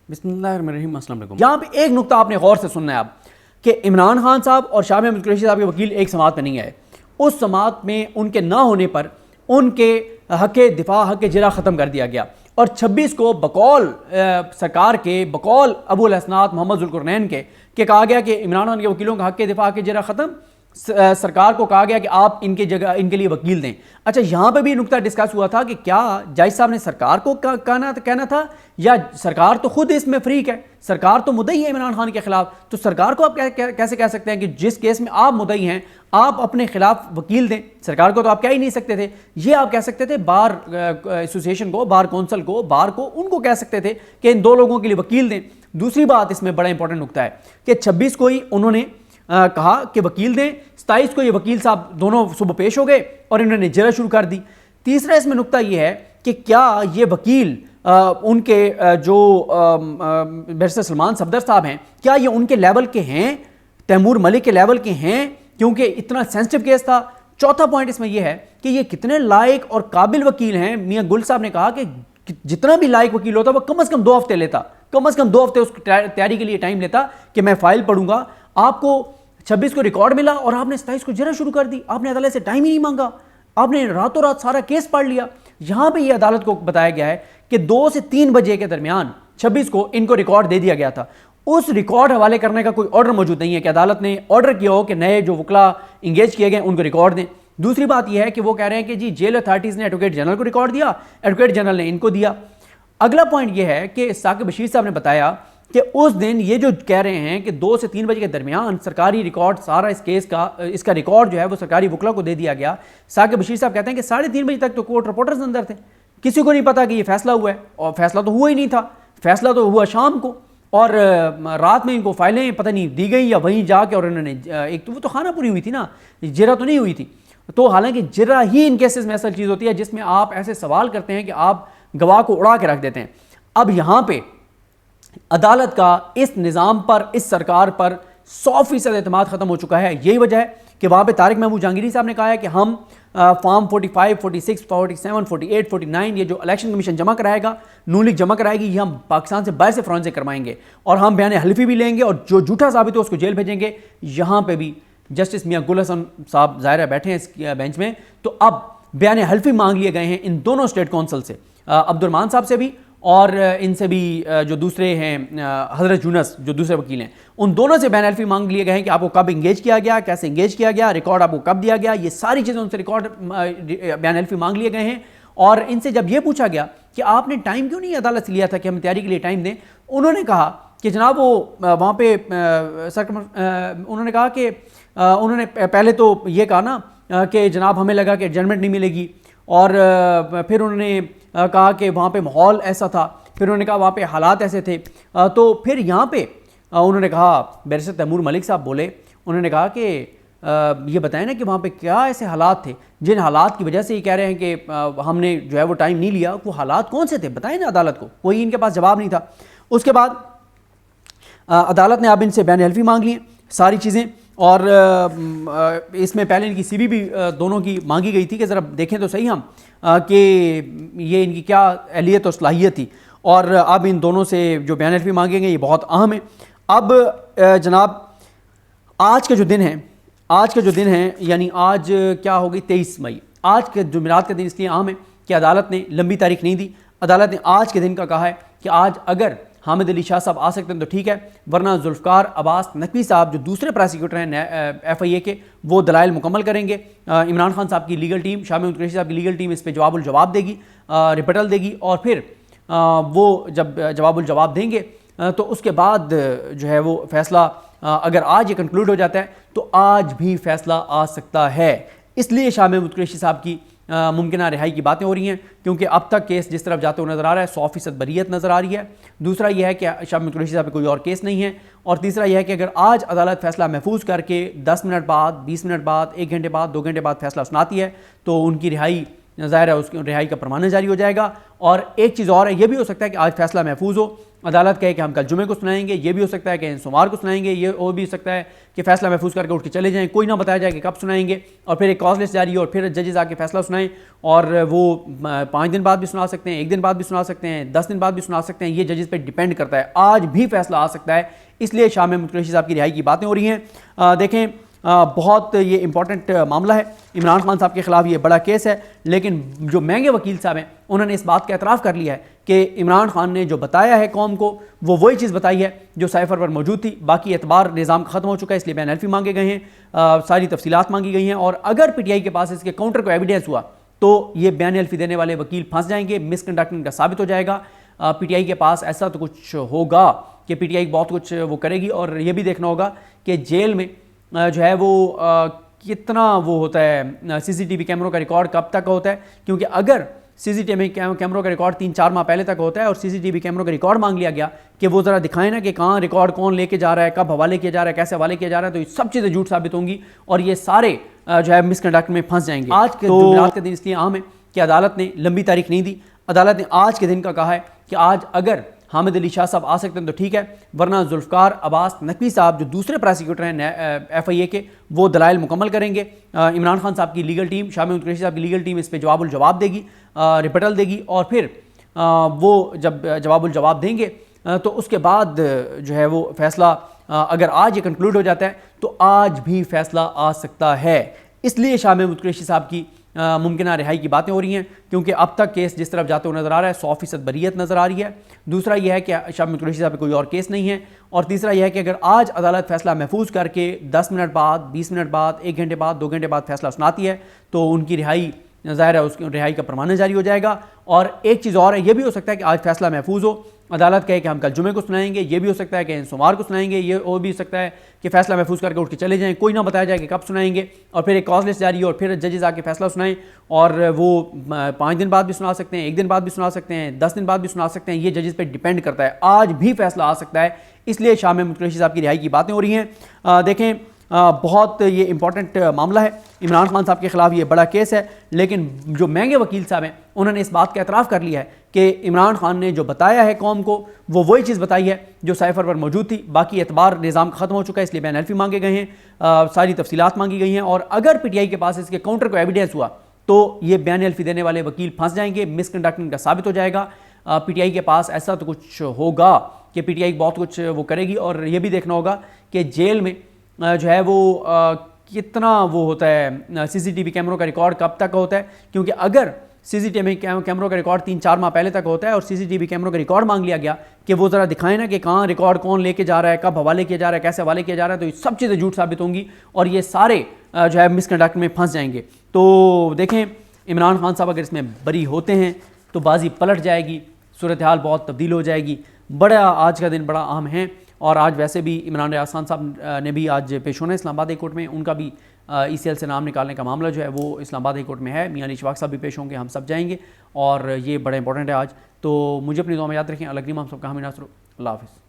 بسم اللہ الرحمن الرحیم، السلام علیکم۔ یہاں پہ ایک نقطہ آپ نے غور سے سننا ہے اب کہ عمران خان صاحب اور شاہ محمود قریشی صاحب کے وکیل ایک سماعت میں نہیں آئے۔ اس سماعت میں ان کے نہ ہونے پر ان کے حق دفاع، حق جرح ختم کر دیا گیا، اور 26 کو بقول سرکار کے، بقول ابو الحسنات محمد ذوالقرنین کے کہ کہا گیا کہ عمران خان کے وکیلوں کا حق دفاع، حق جرح ختم، سرکار کو کہا گیا کہ آپ ان کی جگہ ان کے لیے وکیل دیں۔ اچھا، یہاں پہ بھی نقطہ ڈسکس ہوا تھا کہ کیا جج صاحب نے سرکار کو کہنا تھا، یا سرکار تو خود اس میں فریق ہے، سرکار تو مدعی ہے عمران خان کے خلاف، تو سرکار کو آپ کیسے کہہ سکتے ہیں کہ جس کیس میں آپ مدعی ہیں آپ اپنے خلاف وکیل دیں؟ سرکار کو تو آپ کہہ ہی نہیں سکتے تھے۔ یہ آپ کہہ سکتے تھے بار ایسوسیشن کو، بار کونسل کو، بار کو، ان کو کہہ سکتے تھے کہ ان دو لوگوں کے لیے وکیل دیں۔ دوسری بات اس میں بڑا امپورٹنٹ نقطہ ہے کہ 26 کو ہی انہوں نے کہا کہ وکیل دیں، 27 کو یہ وکیل صاحب دونوں صبح پیش ہو گئے اور انہوں نے جرح شروع کر دی۔ تیسرا اس میں نقطہ یہ ہے کہ کیا یہ وکیل ان کے جو بیرسٹر سلمان صفدر صاحب ہیں، کیا یہ ان کے لیول کے ہیں، تیمور ملک کے لیول کے ہیں؟ کیونکہ اتنا سینسٹیو کیس تھا۔ چوتھا پوائنٹ اس میں یہ ہے کہ یہ کتنے لائق اور قابل وکیل ہیں۔ میاں گل صاحب نے کہا کہ جتنا بھی لائق وکیل ہوتا وہ کم از کم 2 ہفتے لیتا، کم از کم 2 ہفتے اس تیاری کے لیے ٹائم لیتا کہ میں فائل پڑھوں گا۔ آپ کو 26 کو ریکارڈ ملا اور آپ نے 27 کو جرح شروع کر دی، آپ نے عدالت سے ٹائم ہی نہیں مانگا، آپ نے راتوں رات سارا کیس پڑھ لیا۔ یہاں پہ یہ عدالت کو بتایا گیا ہے کہ 2 سے 3 بجے کے درمیان 26 کو ان کو ریکارڈ دے دیا گیا تھا۔ اس ریکارڈ حوالے کرنے کا کوئی آرڈر موجود نہیں ہے کہ عدالت نے آرڈر کیا ہو کہ نئے جو وکلا انگیج کیے گئے ان کو ریکارڈ دیں۔ دوسری بات یہ ہے کہ وہ کہہ رہے ہیں کہ جی جیل اتھارٹیز نے ایڈوکیٹ جنرل کو ریکارڈ دیا، ایڈوکیٹ جنرل نے ان کو دیا۔ اگلا پوائنٹ یہ ہے کہ ثاقب بشیر صاحب نے بتایا کہ اس دن یہ جو کہہ رہے ہیں کہ 2 سے 3 بجے کے درمیان سرکاری ریکارڈ سارا اس کیس کا، اس کا ریکارڈ جو ہے وہ سرکاری وکلا کو دے دیا گیا۔ ثاقب بشیر صاحب کہتے ہیں کہ 3:30 بجے تک تو کورٹ رپورٹرز اندر تھے، کسی کو نہیں پتا کہ یہ فیصلہ ہوا ہے، اور فیصلہ تو ہوا ہی نہیں تھا، فیصلہ تو ہوا شام کو، اور رات میں ان کو فائلیں پتہ نہیں دی گئی یا وہیں جا کے اور انہوں نے ایک تو وہ تو خانہ پوری ہوئی تھی نا، جرح تو نہیں ہوئی تھی۔ تو حالانکہ جرح ہی ان کیسز میں اصل چیز ہوتی ہے جس میں آپ ایسے سوال کرتے ہیں کہ آپ گواہ کو اڑا کے رکھ دیتے ہیں۔ اب یہاں پہ عدالت کا اس نظام پر، اس سرکار پر 100% اعتماد ختم ہو چکا ہے۔ یہی وجہ ہے کہ وہاں پہ طارق محمود جہانگیری صاحب نے کہا ہے کہ ہم فارم 45، 46، 47، 48، 49 یہ جو الیکشن کمیشن جمع کرائے گا، نون لیگ جمع کرائے گی، یہ ہم پاکستان سے باہر سے فرانسک کروائیں گے، اور ہم بیان حلفی بھی لیں گے، اور جو جھوٹا ثابت ہو اس کو جیل بھیجیں گے۔ یہاں پہ بھی جسٹس میاں گل حسن صاحب ظاہر بیٹھے ہیں اس بینچ میں، تو اب بیان حلفی مانگ لیے گئے ہیں ان دونوں اسٹیٹ کونسل سے، عبد الرحمان صاحب سے بھی اور ان سے بھی جو دوسرے ہیں حضرت یونس جو دوسرے وکیل ہیں، ان دونوں سے بیان حلفی مانگ لیے گئے ہیں کہ آپ کو کب انگیج کیا گیا، کیسے انگیج کیا گیا، ریکارڈ آپ کو کب دیا گیا، یہ ساری چیزیں ان سے ریکارڈ بیان حلفی مانگ لیے گئے ہیں۔ اور ان سے جب یہ پوچھا گیا کہ آپ نے ٹائم کیوں نہیں عدالت سے لیا تھا کہ ہم تیاری کے لیے ٹائم دیں، انہوں نے کہا کہ جناب وہ وہاں پہ انہوں نے کہا کہ انہوں نے پہلے تو یہ کہا نا کہ جناب ہمیں لگا کہ ایڈجرمنٹ نہیں ملے گی، اور پھر انہوں نے کہا کہ وہاں پہ ماحول ایسا تھا، پھر انہوں نے کہا وہاں پہ حالات ایسے تھے، تو پھر یہاں پہ انہوں نے کہا، بیرسٹر تیمور ملک صاحب بولے، انہوں نے کہا کہ یہ بتائیں نا کہ وہاں پہ کیا ایسے حالات تھے جن حالات کی وجہ سے یہ کہہ رہے ہیں کہ ہم نے جو ہے وہ ٹائم نہیں لیا، وہ حالات کون سے تھے بتائیں نا عدالت کو۔ کوئی ان کے پاس جواب نہیں تھا۔ اس کے بعد عدالت نے اب ان سے بیان حلفی مانگ لی ساری چیزیں، اور اس میں پہلے ان کی سی بی بھی دونوں کی مانگی گئی تھی کہ ذرا دیکھیں تو صحیح ہم کہ یہ ان کی کیا اہلیت اور صلاحیت تھی، اور اب ان دونوں سے جو بیان حلفی مانگیں گے یہ بہت اہم ہے۔ اب جناب آج کا جو دن ہے یعنی آج کیا ہوگی 23 مئی، آج کے جمعرات کا دن اس لیے اہم ہے کہ عدالت نے لمبی تاریخ نہیں دی، عدالت نے آج کے دن کا کہا ہے کہ آج اگر حامد علی شاہ صاحب آ سکتے ہیں تو ٹھیک ہے، ورنہ ذوالفقار عباس نقوی صاحب جو دوسرے پروسیکیوٹر ہیں ایف آئی اے کے، وہ دلائل مکمل کریں گے۔ عمران خان صاحب کی لیگل ٹیم، شاہ محمود قریشی صاحب کی لیگل ٹیم اس پہ جواب الجواب دے گی، ریپٹل دے گی، اور پھر وہ جب جواب الجواب دیں گے تو اس کے بعد جو ہے وہ فیصلہ اگر آج یہ کنکلوڈ ہو جاتا ہے تو آج بھی فیصلہ آ سکتا ہے۔ اس لیے شاہ محمود قریشی صاحب کی ممکنہ رہائی کی باتیں ہو رہی ہیں، کیونکہ اب تک کیس جس طرف جاتے ہوئے نظر آ رہا ہے 100% بریت نظر آ رہی ہے۔ دوسرا یہ ہے کہ شاہ محمود قریشی صاحب پہ کوئی اور کیس نہیں ہے، اور تیسرا یہ ہے کہ اگر آج عدالت فیصلہ محفوظ کر کے 10 منٹ بعد، 20 منٹ بعد، 1 گھنٹے بعد، 2 گھنٹے بعد فیصلہ سناتی ہے تو ان کی رہائی ظاہر ہے اس کی رہائی کا پرمانہ جاری ہو جائے گا۔ اور ایک چیز اور ہے، یہ بھی ہو سکتا ہے کہ آج فیصلہ محفوظ ہو عدالت کہے کہ ہم کل جمعے کو سنائیں گے، یہ بھی ہو سکتا ہے کہ سوموار کو سنائیں گے، یہ اور بھی ہو سکتا ہے کہ فیصلہ محفوظ کر کے اٹھ کے چلے جائیں، کوئی نہ بتایا جائے کہ کب سنائیں گے، اور پھر ایک کاز لسٹ جاری ہو اور پھر ججز آ کے فیصلہ سنائیں، اور وہ 5 دن بعد بھی سنا سکتے ہیں، 1 دن بعد بھی سنا سکتے ہیں، 10 دن بعد بھی سنا سکتے ہیں، یہ ججز پہ ڈیپینڈ کرتا ہے۔ آج بھی فیصلہ آ سکتا ہے، اس لیے شاہ محمود قریشی صاحب کی رہائی کی باتیں ہو رہی ہیں۔ دیکھیں بہت یہ امپورٹنٹ معاملہ ہے، عمران خان صاحب کے خلاف یہ بڑا کیس ہے، لیکن جو مہنگے وکیل صاحب ہیں انہوں نے اس بات کا اعتراف کر لیا ہے کہ عمران خان نے جو بتایا ہے قوم کو وہ وہی چیز بتائی ہے جو سائفر پر موجود تھی، باقی اعتبار نظام ختم ہو چکا ہے، اس لیے بین الفی مانگے گئے ہیں، ساری تفصیلات مانگی گئی ہیں، اور اگر پی ٹی آئی کے پاس اس کے کاؤنٹر کو ایویڈنس ہوا تو یہ بیان الفی دینے والے وکیل پھنس جائیں گے، مس کنڈکٹنگ کا ثابت ہو جائے گا۔ پی ٹی آئی کے پاس ایسا تو کچھ ہوگا کہ پی ٹی آئی بہت کچھ وہ کرے گی، اور یہ بھی دیکھنا ہوگا کہ جیل میں جو ہے وہ کتنا وہ ہوتا ہے، سی سی ٹی وی کیمروں کا ریکارڈ کب تک ہوتا ہے، کیونکہ اگر سی سی ٹی وی کیمروں کا ریکارڈ 3-4 ماہ پہلے تک ہوتا ہے اور سی سی ٹی وی کیمروں کا ریکارڈ مانگ لیا گیا کہ وہ ذرا دکھائیں نا کہ کہاں ریکارڈ کون لے کے جا رہا ہے، کب حوالے کیا جا رہا ہے، کیسے حوالے کیا جا رہا ہے، تو یہ سب چیزیں جھوٹ ثابت ہوں گی اور یہ سارے جو ہے مس کنڈکٹ میں پھنس جائیں گے۔ آج کے جمعرات کا دن اس لیے اہم ہے کہ عدالت نے لمبی تاریخ نہیں دی، عدالت نے آج کے دن کا کہا ہے کہ آج اگر حامد علی شاہ صاحب آ سکتے ہیں تو ٹھیک ہے، ورنہ ذوالفقار عباس نقوی صاحب جو دوسرے پروسیکیوٹر ہیں ایف آئی اے کے، وہ دلائل مکمل کریں گے۔ عمران خان صاحب کی لیگل ٹیم، شاہ محمود قریشی صاحب کی لیگل ٹیم اس پہ جواب الجواب دے گی، ریپٹل دے گی، اور پھر وہ جب جواب الجواب دیں گے تو اس کے بعد جو ہے وہ فیصلہ اگر آج یہ کنکلوڈ ہو جاتا ہے تو آج بھی فیصلہ آ سکتا ہے۔ اس لیے شاہ محمود قریشی صاحب کی ممکنہ رہائی کی باتیں ہو رہی ہیں، کیونکہ اب تک کیس جس طرف جاتے ہوئے نظر آ رہا ہے 100% بریت نظر آ رہی ہے۔ دوسرا یہ ہے کہ شاہ محمود قریشی صاحب پہ کوئی اور کیس نہیں ہے، اور تیسرا یہ ہے کہ اگر آج عدالت فیصلہ محفوظ کر کے 10 منٹ بعد، 20 منٹ بعد، 1 گھنٹے بعد، 2 گھنٹے بعد فیصلہ سناتی ہے تو ان کی رہائی ظاہر ہے اس کی رہائی کا پرمانہ جاری ہو جائے گا۔ اور ایک چیز اور ہے، یہ بھی ہو سکتا ہے کہ آج فیصلہ محفوظ ہو، عدالت کہے کہ ہم کل جمعے کو سنائیں گے، یہ بھی ہو سکتا ہے کہ سوموار کو سنائیں گے، یہ اور بھی ہو سکتا ہے کہ فیصلہ محفوظ کر کے اٹھ کے چلے جائیں، کوئی نہ بتایا جائے کہ کب سنائیں گے، اور پھر ایک کاز لسٹ جاری ہو اور پھر ججز آ کے فیصلہ سنائیں، اور وہ 5 دن بعد بھی سنا سکتے ہیں، 1 دن بعد بھی سنا سکتے ہیں، 10 دن بعد بھی سنا سکتے ہیں، یہ ججز پہ ڈیپینڈ کرتا ہے۔ آج بھی فیصلہ آ سکتا ہے، اس لیے شاہ محمود قریشی صاحب کی رہائی کی باتیں ہو رہی ہیں۔ دیکھیں بہت یہ امپورٹنٹ معاملہ ہے، عمران خان صاحب کے خلاف یہ بڑا کیس ہے، لیکن جو مہنگے وکیل صاحب ہیں انہوں نے اس بات کا اعتراف کر لیا ہے کہ عمران خان نے جو بتایا ہے قوم کو وہ وہی چیز بتائی ہے جو سائفر پر موجود تھی، باقی اعتبار نظام ختم ہو چکا ہے، اس لیے بین الفی مانگے گئے ہیں، ساری تفصیلات مانگی گئی ہیں، اور اگر پی ٹی آئی کے پاس اس کے کاؤنٹر کو ایویڈنس ہوا تو یہ بیان الفی دینے والے وکیل پھنس جائیں گے، مس کنڈکٹنگ کا ثابت ہو جائے گا۔ پی ٹی آئی کے پاس ایسا تو کچھ ہوگا کہ پی ٹی آئی بہت کچھ وہ کرے گی، اور یہ بھی دیکھنا ہوگا کہ جیل میں جو ہے وہ کتنا وہ ہوتا ہے، سی سی ٹی وی کیمروں کا ریکارڈ کب تک ہوتا ہے، کیونکہ اگر سی سی ٹی وی کیمروں کا ریکارڈ 3-4 ماہ پہلے تک ہوتا ہے اور سی سی ٹی وی کیمروں کا ریکارڈ مانگ لیا گیا کہ وہ ذرا دکھائیں نا کہ کہاں ریکارڈ کون لے کے جا رہا ہے، کب حوالے کیا جا رہا ہے، کیسے حوالے کیا جا رہا ہے، تو یہ سب چیزیں جھوٹ ثابت ہوں گی اور یہ سارے جو ہے مس کنڈکٹ میں پھنس جائیں گے۔ تو دیکھیں عمران خان صاحب اگر اس میں بری ہوتے ہیں تو بازی پلٹ جائے گی، صورتحال بہت تبدیل ہو جائے گی۔ بڑا آج کا دن بڑا اہم ہے، اور آج ویسے بھی عمران ریاض خان صاحب نے بھی آج پیش ہونا ہے اسلام آباد ہائی کورٹ میں، ان کا بھی ای سی ایل سے نام نکالنے کا معاملہ جو ہے وہ اسلام آباد ہائی کورٹ میں ہے، میاں علی اشفاق صاحب بھی پیش ہوں گے، ہم سب جائیں گے، اور یہ بڑا امپورٹنٹ ہے آج۔ تو مجھے اپنی دعا میں یاد رکھیں، اللہ کریم ہم سب کا حامی ناصر۔ اللہ حافظ۔